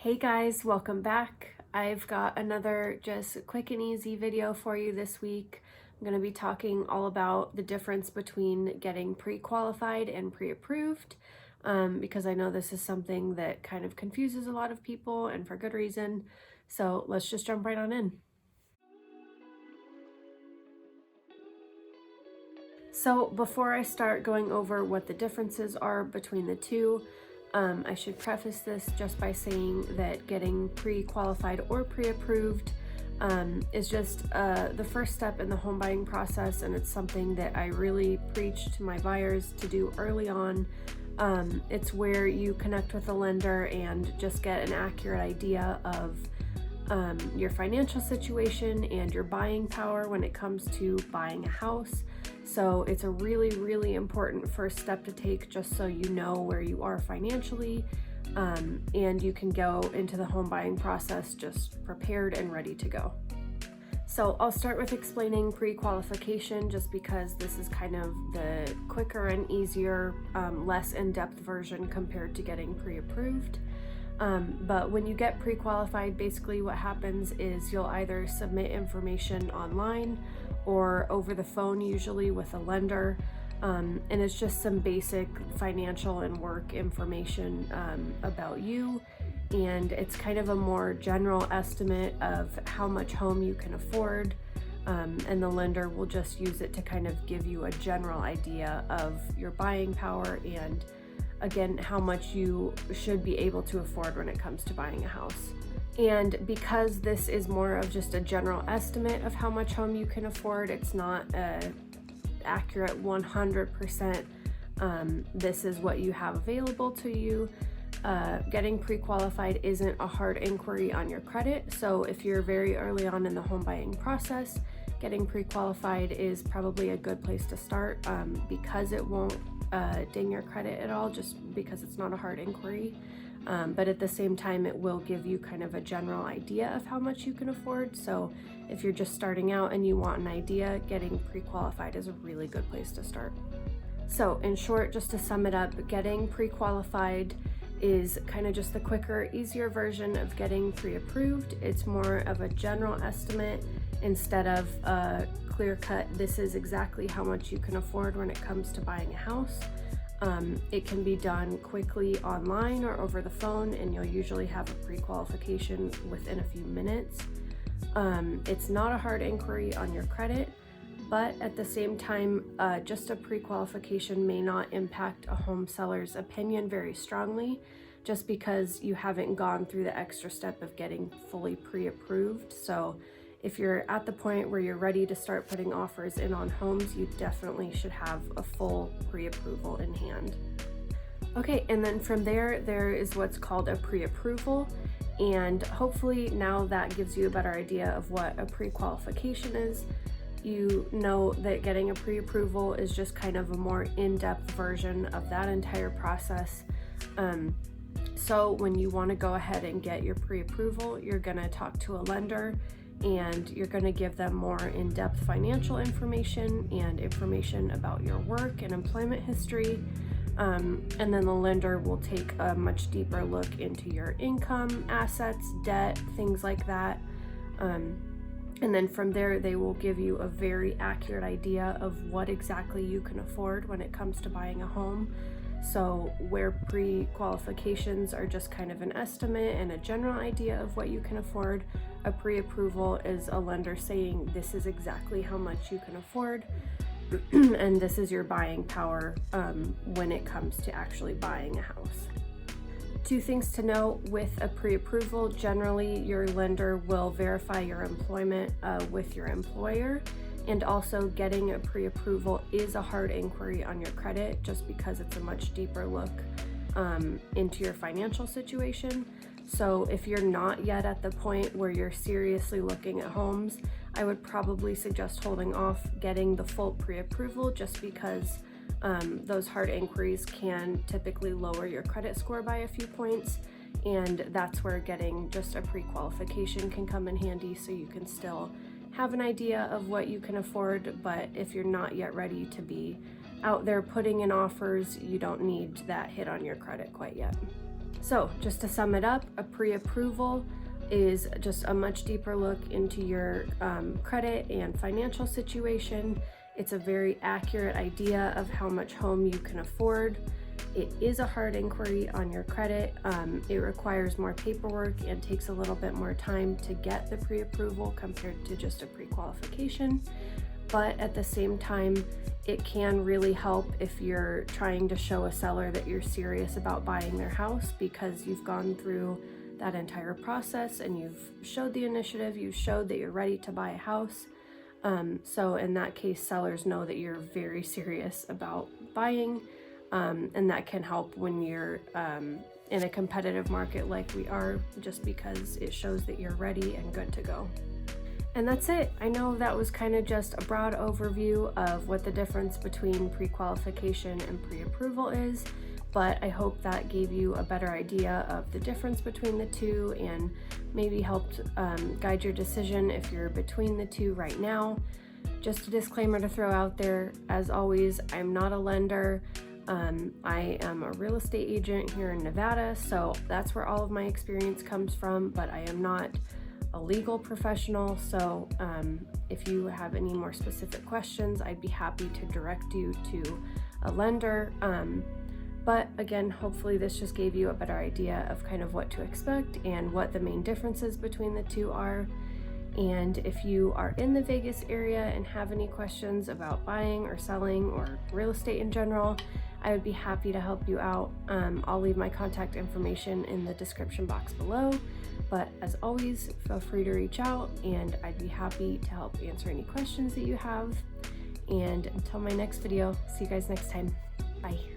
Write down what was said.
Hey guys, welcome back. I've got another just quick and easy video for you this week. I'm going to be talking all about the difference between getting pre-qualified and pre-approved because I know this is something that kind of confuses a lot of people, and for good reason. So let's just jump right on in. So before I start going over what the differences are between the two, I should preface this just by saying that getting pre-qualified or pre-approved is just the first step in the home buying process, and it's something that I really preach to my buyers to do early on. It's where you connect with a lender and just get an accurate idea of your financial situation and your buying power when it comes to buying a house. So it's a really important first step to take, just so you know where you are financially, and you can go into the home buying process just prepared and ready to go. So I'll start with explaining pre-qualification, just because this is kind of the quicker and easier, less in-depth version compared to getting pre-approved. But when you get pre-qualified, basically what happens is you'll either submit information online or over the phone, usually with a lender, and it's just some basic financial and work information about you, and it's kind of a more general estimate of how much home you can afford, and the lender will just use it to kind of give you a general idea of your buying power and, again, how much you should be able to afford when it comes to buying a house. And because this is more of just a general estimate of how much home you can afford, it's not a accurate 100%, this is what you have available to you. Getting pre-qualified isn't a hard inquiry on your credit, so if you're very early on in the home buying process, getting pre-qualified is probably a good place to start, because it won't ding your credit at all, just because it's not a hard inquiry. But at the same time, it will give you kind of a general idea of how much you can afford. So if you're just starting out and you want an idea, getting pre-qualified is a really good place to start. So in short, just to sum it up, getting pre-qualified is kind of just the quicker, easier version of getting pre-approved. It's more of a general estimate instead of a clear-cut, this is exactly how much you can afford when it comes to buying a house. It can be done quickly online or over the phone, and you'll usually have a pre-qualification within a few minutes. It's not a hard inquiry on your credit, but at the same time, just a pre-qualification may not impact a home seller's opinion very strongly, just because you haven't gone through the extra step of getting fully pre-approved. So if you're at the point where you're ready to start putting offers in on homes, you definitely should have a full pre-approval in hand. Okay, and then from there is what's called a pre-approval, and hopefully now that gives you a better idea of what a pre-qualification is. You know that getting a pre-approval is just kind of a more in-depth version of that entire process. So when you want to go ahead and get your pre-approval, you're going to talk to a lender, and you're going to give them more in-depth financial information and information about your work and employment history. And then the lender will take a much deeper look into your income, assets, debt, things like that. And then from there, they will give you a very accurate idea of what exactly you can afford when it comes to buying a home. So where pre-qualifications are just kind of an estimate and a general idea of what you can afford, a pre-approval is a lender saying this is exactly how much you can afford and this is your buying power when it comes to actually buying a house. Two things to know with a pre-approval: generally your lender will verify your employment with your employer, and also getting a pre-approval is a hard inquiry on your credit, just because it's a much deeper look into your financial situation. So if you're not yet at the point where you're seriously looking at homes, I would probably suggest holding off getting the full pre-approval, just because those hard inquiries can typically lower your credit score by a few points, and that's where getting just a pre-qualification can come in handy, so you can still have an idea of what you can afford. But if you're not yet ready to be out there putting in offers, you don't need that hit on your credit quite yet. So just to sum it up, a pre-approval is just a much deeper look into your credit and financial situation. It's a very accurate idea of how much home you can afford. It is a hard inquiry on your credit. It requires more paperwork and takes a little bit more time to get the pre-approval compared to just a pre-qualification. But at the same time, it can really help if you're trying to show a seller that you're serious about buying their house, because you've gone through that entire process and you've showed the initiative, you've showed that you're ready to buy a house. So in that case, sellers know that you're very serious about buying, and that can help when you're in a competitive market like we are, just because it shows that you're ready and good to go. And that's it. I know that was kind of just a broad overview of what the difference between pre-qualification and pre-approval is, but I hope that gave you a better idea of the difference between the two and maybe helped guide your decision if you're between the two right now. Just a disclaimer to throw out there, as always, I'm not a lender. I am a real estate agent here in Nevada, so that's where all of my experience comes from, but I am not a legal professional. So if you have any more specific questions, I'd be happy to direct you to a lender. But again, hopefully this just gave you a better idea of kind of what to expect and what the main differences between the two are. And if you are in the Vegas area and have any questions about buying or selling or real estate in general, I would be happy to help you out. I'll leave my contact information in the description box below. But as always, feel free to reach out and I'd be happy to help answer any questions that you have. And until my next video, see you guys next time. Bye.